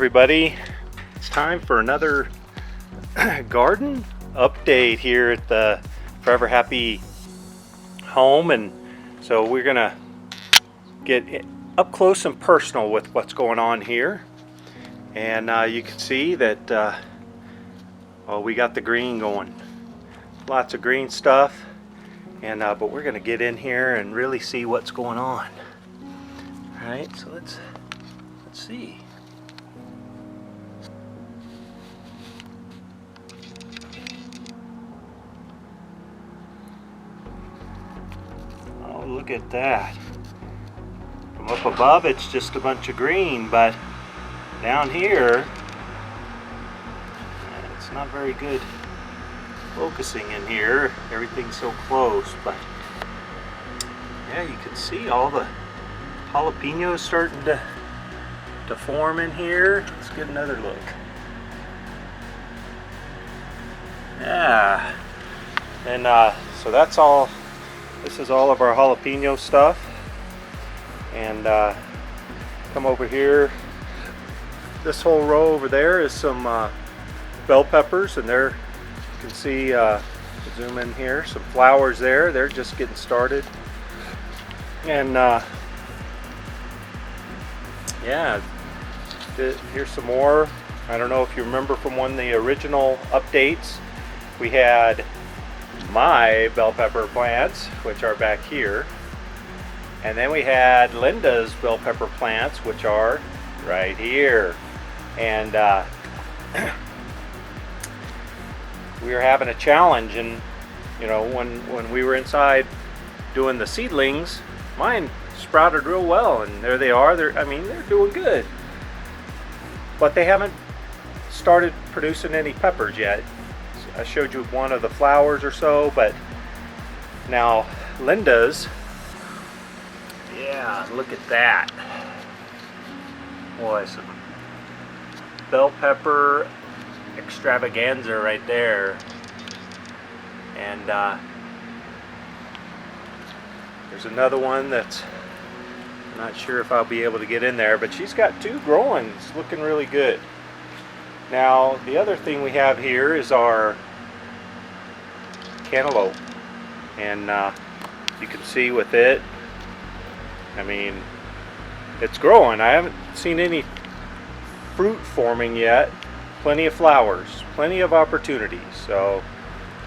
everybody, it's time for another garden update here at the Forever Happy home. And so we're gonna get up close and personal with what's going on here. And you can see that we got the green going, lots of green stuff. And but we're gonna get in here and really see what's going on. All right, so let's see. Oh, look at that. From up above it's just a bunch of green, but down here it's not very good focusing in here. Everything's so close, but yeah, you can see all the jalapenos starting to form in here. Let's get another look. Yeah, and so that's all. This is all of our jalapeno stuff. And come over here. This whole row over there is some bell peppers, and there you can see. Zoom in here. Some flowers there. They're just getting started. And yeah, here's some more. I don't know if you remember from one of the original updates, we had my bell pepper plants, which are back here, and then we had Linda's bell pepper plants, which are right here. And we were having a challenge, and you know, when we were inside doing the seedlings, mine sprouted real well, and there they are. They're doing good, but they haven't started producing any peppers yet. I showed you one of the flowers or so, but now Linda's, yeah, look at that. Boy, some bell pepper extravaganza right there. And there's another one that's, I'm not sure if I'll be able to get in there, but she's got two growing. It's looking really good. Now, the other thing we have here is our cantaloupe. And you can see with it, I mean, it's growing. I haven't seen any fruit forming yet. Plenty of flowers, plenty of opportunities. So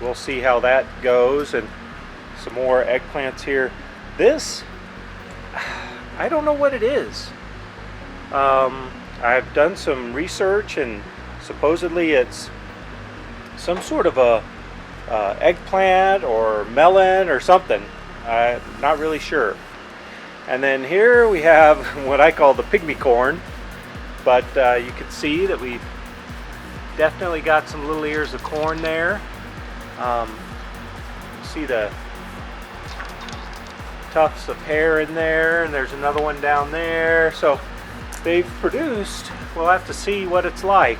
we'll see how that goes. And some more eggplants here. This, I don't know what it is. I've done some research, and supposedly it's some sort of a eggplant or melon or something. I'm not really sure. And then here we have what I call the pygmy corn, but you can see that we've definitely got some little ears of corn there. See the tufts of hair in there, and there's another one down there. So they've produced. We'll have to see what it's like.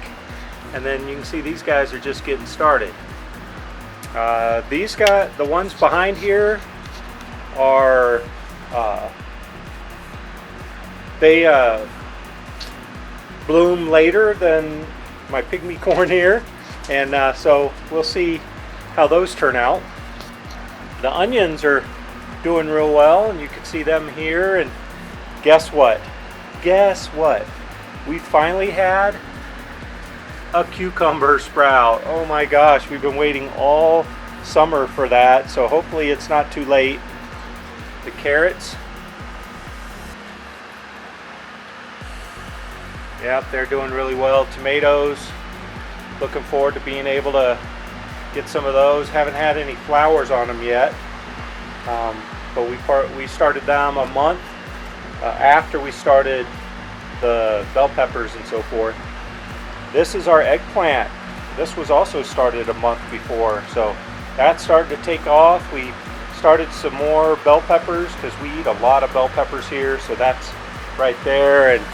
And then you can see these guys are just getting started. These guys, the ones behind here, are they bloom later than my pygmy corn here, and so we'll see how those turn out. The onions are doing real well, and you can see them here. And guess what? Guess what? We finally had a cucumber sprout. Oh my gosh, we've been waiting all summer for that, so hopefully it's not too late. The carrots, yep, they're doing really well. Tomatoes, looking forward to being able to get some of those. Haven't had any flowers on them yet, but we started them a month after we started the bell peppers and so forth. This is our eggplant. This was also started a month before, so that's starting to take off. We started some more bell peppers because we eat a lot of bell peppers here, so that's right there. And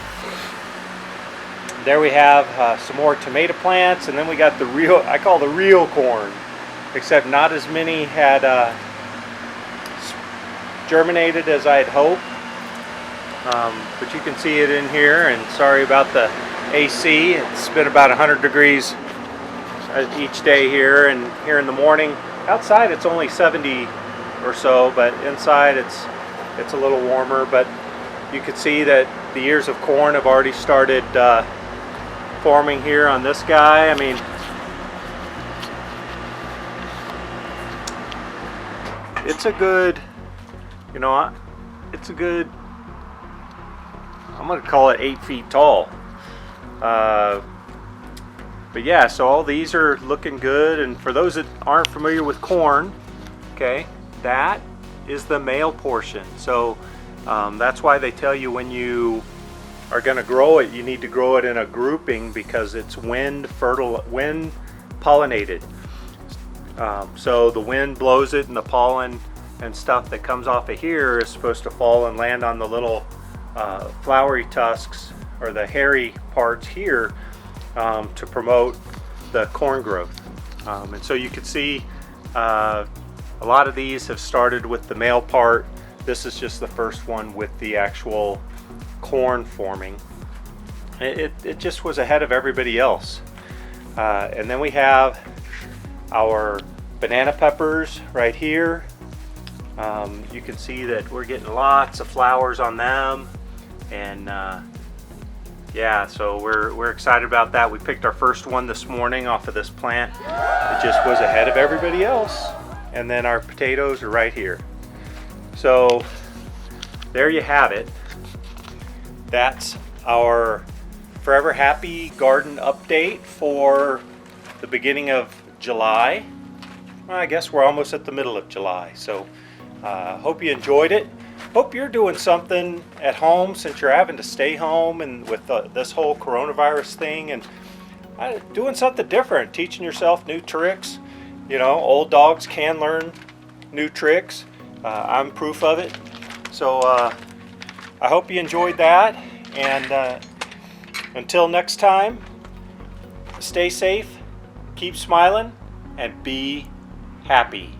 there we have some more tomato plants, and then we got the real, I call the real corn, except not as many had germinated as I'd hoped. But you can see it in here, and sorry about the AC. It's been about 100 degrees each day here, and here in the morning. Outside it's only 70 or so, but inside it's a little warmer. But you can see that the ears of corn have already started forming here on this guy. I mean, it's a good, you know, it's a good, I'm gonna call it 8 feet tall. But yeah, so all these are looking good. And for those that aren't familiar with corn, okay, that is the male portion. So that's why they tell you when you are going to grow it, you need to grow it in a grouping, because it's wind pollinated. So the wind blows it, and the pollen and stuff that comes off of here is supposed to fall and land on the little flowery tusks, or the hairy parts here, to promote the corn growth. And so you can see a lot of these have started with the male part. This is just the first one with the actual corn forming. It just was ahead of everybody else. And then we have our banana peppers right here. You can see that we're getting lots of flowers on them, and yeah, so we're excited about that. We picked our first one this morning off of this plant. It just was ahead of everybody else. And then our potatoes are right here. So there you have it. That's our Forever Happy Garden update for the beginning of July. Well, I guess we're almost at the middle of July. So hope you enjoyed it. Hope you're doing something at home, since you're having to stay home and with this whole coronavirus thing, and doing something different, teaching yourself new tricks. You know, old dogs can learn new tricks. I'm proof of it. So I hope you enjoyed that, and until next time, stay safe, keep smiling, and be happy.